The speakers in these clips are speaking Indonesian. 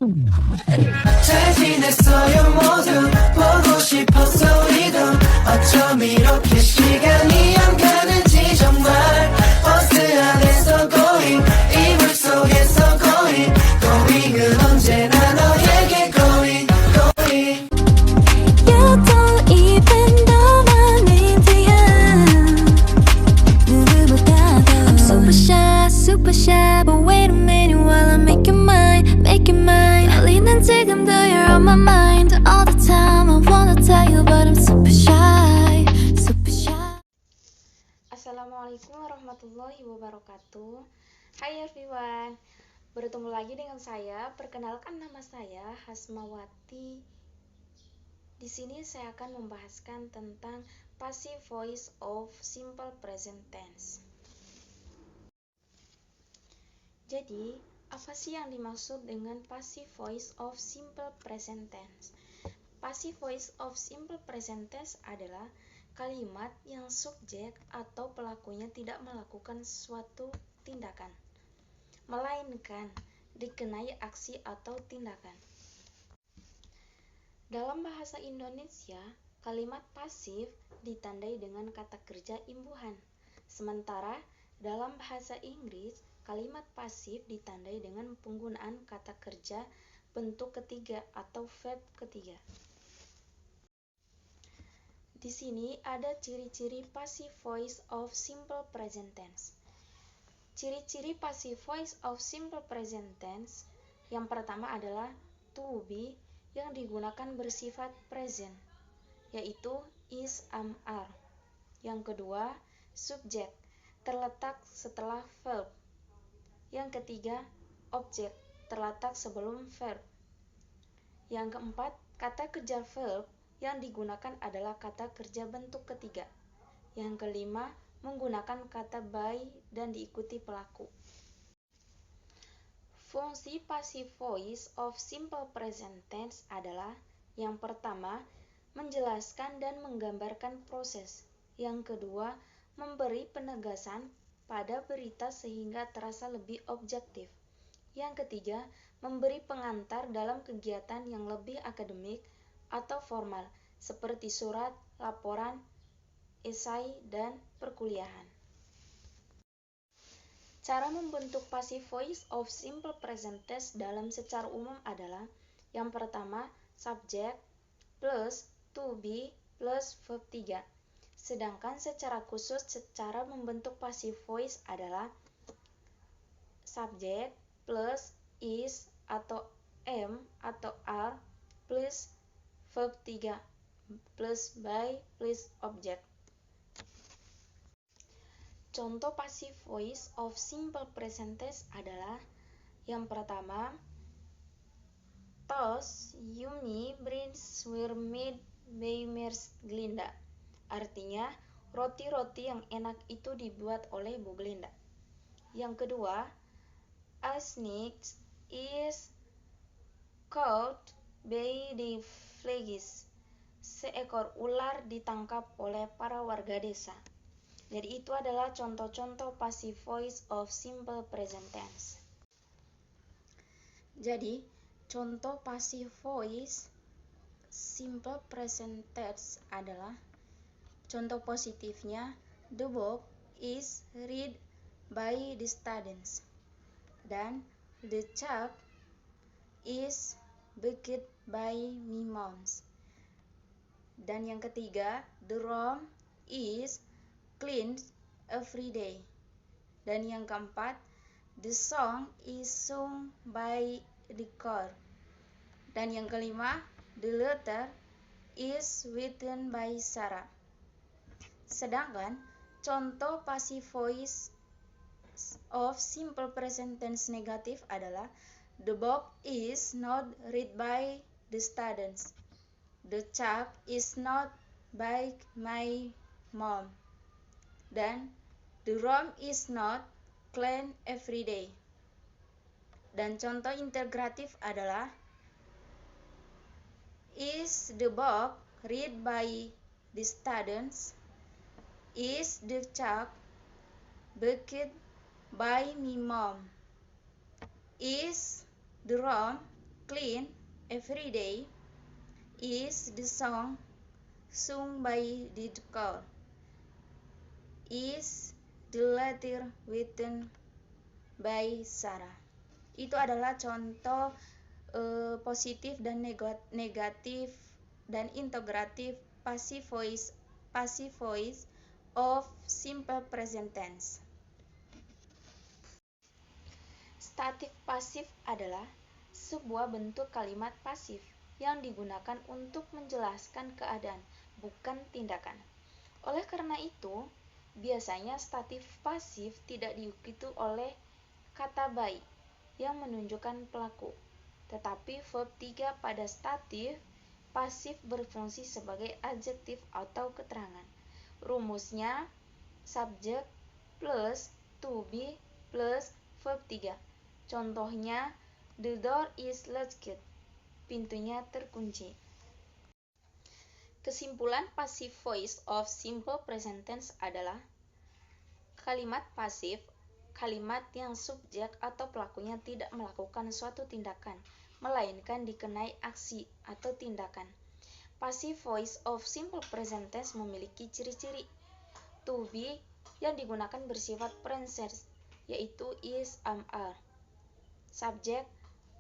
잘 지냈어요 모두 보고 싶었어 우리도 어쩜 이렇게 시간이 안 가는지 정말 버스 안에서 going 이불 속에서 going going은 언제나 너에게 going going You don't even know my name 누구보다도 I'm super shy but wait a minute while I make you mine 떨리는 지금도 you're on my mind all the time I wanna tell you but I'm super shy Assalamualaikum warahmatullahi wabarakatuh. Hai everyone, bertemu lagi dengan saya. Perkenalkan, nama saya Hasmawati. Di sini saya akan membahaskan tentang passive voice of simple present tense. Jadi, apa sih yang dimaksud dengan passive voice of simple present tense? Passive voice of simple present tense adalah kalimat yang subjek atau pelakunya tidak melakukan suatu tindakan, melainkan dikenai aksi atau tindakan. Dalam bahasa Indonesia, kalimat pasif ditandai dengan kata kerja imbuhan. Sementara dalam bahasa Inggris, kalimat pasif ditandai dengan penggunaan kata kerja bentuk ketiga atau verb ketiga. Di sini ada ciri-ciri passive voice of simple present tense. Ciri-ciri passive voice of simple present tense yang pertama adalah to be yang digunakan bersifat present, yaitu is, am, are. Yang kedua, subject terletak setelah verb. Yang ketiga, object terletak sebelum verb. Yang keempat, kata kerja verb yang digunakan adalah kata kerja bentuk ketiga. Yang kelima, menggunakan kata by dan diikuti pelaku. Fungsi passive voice of simple present tense adalah yang pertama, menjelaskan dan menggambarkan proses. Yang kedua, memberi penegasan pada berita sehingga terasa lebih objektif. Yang ketiga, memberi pengantar dalam kegiatan yang lebih akademik atau formal, seperti surat, laporan, esai, dan perkuliahan. Cara membentuk passive voice of simple present tense dalam secara umum adalah yang pertama, subject plus to be plus verb 3. Sedangkan secara khusus cara membentuk passive voice adalah subject plus is atau am atau are plus verb 3 plus by plus object. Contoh passive voice of simple present tense adalah yang pertama, those yummy breads were made by Miss Glinda. Artinya, roti-roti yang enak itu dibuat oleh Bu Glinda. Yang kedua, a snake is caught by the flies. Seekor ular ditangkap oleh para warga desa. Jadi itu adalah contoh-contoh passive voice of simple present tense. Jadi, contoh passive voice simple present tense adalah contoh positifnya, the book is read by the students, dan the chalk is baked by my moms. Dan yang ketiga, the room is cleaned every day. Dan yang keempat, the song is sung by the choir. Dan yang kelima, the letter is written by Sarah. Sedangkan contoh passive voice of simple present tense negatif adalah the book is not read by the students. The chalk is not by my mom. Dan the room is not clean every day. Dan contoh integratif adalah is the book read by the students, is the chalk baked by my mom, is the room clean every day is the song sung by the cow. Is the letter written by Sarah. Itu adalah contoh positif dan negatif dan integratif passive voice of simple present tense. Statif pasif adalah sebuah bentuk kalimat pasif yang digunakan untuk menjelaskan keadaan, bukan tindakan. Oleh karena itu, biasanya statif pasif tidak diikuti oleh kata by yang menunjukkan pelaku, tetapi verb 3 pada statif pasif berfungsi sebagai adjektif atau keterangan. Rumusnya subject plus to be plus verb 3. Contohnya, the door is locked. Pintunya terkunci. Kesimpulan passive voice of simple present tense adalah kalimat pasif, kalimat yang subjek atau pelakunya tidak melakukan suatu tindakan, melainkan dikenai aksi atau tindakan. Passive voice of simple present tense memiliki ciri-ciri. To be yang digunakan bersifat present, yaitu is, am, are. Subjek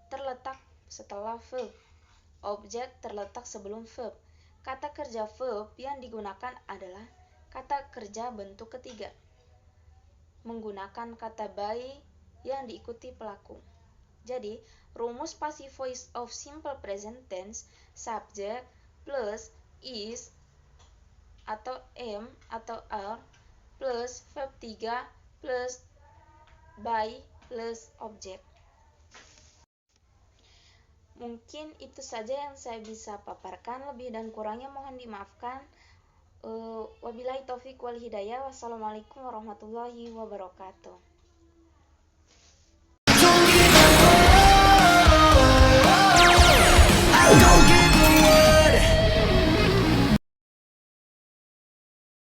terletak setelah verb. Objek terletak sebelum verb. Kata kerja verb yang digunakan adalah kata kerja bentuk ketiga, menggunakan kata by yang diikuti pelaku. Jadi, rumus passive voice of simple present tense, subject plus is atau am atau are plus verb 3 plus by plus objek. Mungkin itu saja yang saya bisa paparkan, lebih dan kurangnya mohon dimaafkan. Wabillahi taufik wal hidayah. Wassalamualaikum warahmatullahi wabarakatuh.